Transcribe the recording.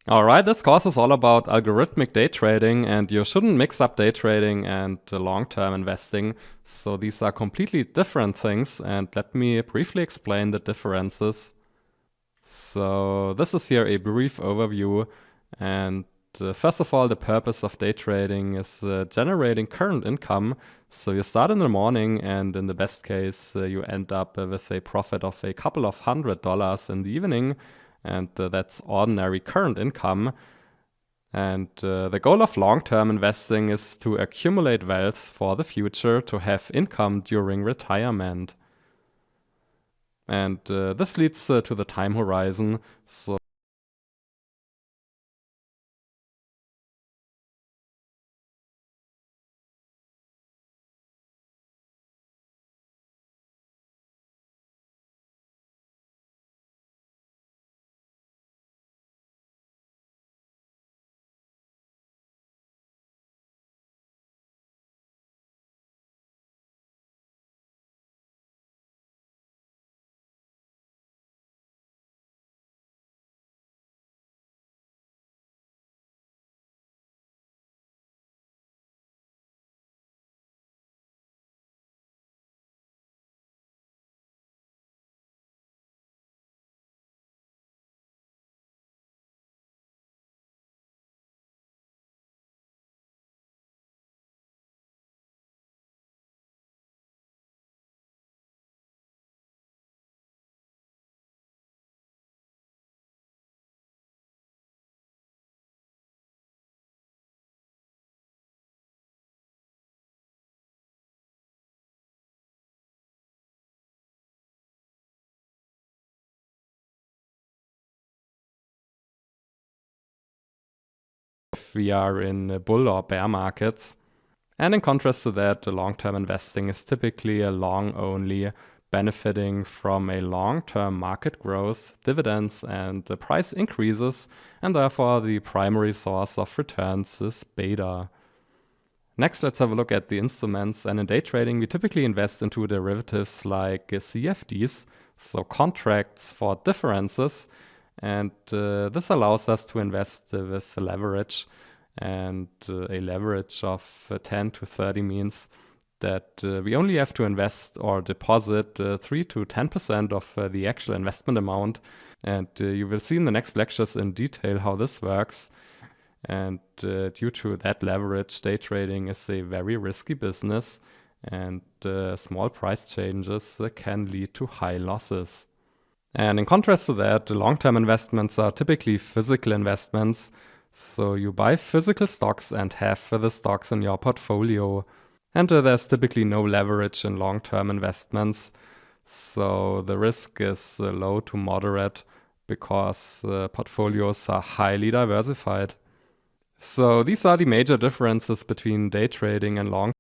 Alright, this course is all about algorithmic day trading, and you shouldn't mix up day trading and long-term investing. So these are completely different things, and let me briefly explain the differences. So this is here a brief overview, and first of all, the purpose of day trading is generating current income. So you start in the morning, and in the best case, you end up with a profit of a couple of $100 in the evening, and that's ordinary current income. And the goal of long-term investing is to accumulate wealth for the future to have income during retirement. And this leads to the time horizon. So if we are in bull or bear markets. And in contrast to that, the long-term investing is typically a long only, benefiting from a long-term market growth, dividends, and the price increases, and therefore the primary source of returns is beta. Next, let's have a look at the instruments. And in day trading, we typically invest into derivatives like CFDs, so contracts for differences. And this allows us to invest with leverage. And a leverage of 10 to 30 means that we only have to invest or deposit 3 to 10% of the actual investment amount. And you will see in the next lectures in detail how this works. And due to that leverage, day trading is a very risky business, and small price changes can lead to high losses. And in contrast to that, the long-term investments are typically physical investments. So you buy physical stocks and have the stocks in your portfolio. And there's typically no leverage in long-term investments. So the risk is low to moderate because portfolios are highly diversified. So these are the major differences between day trading and long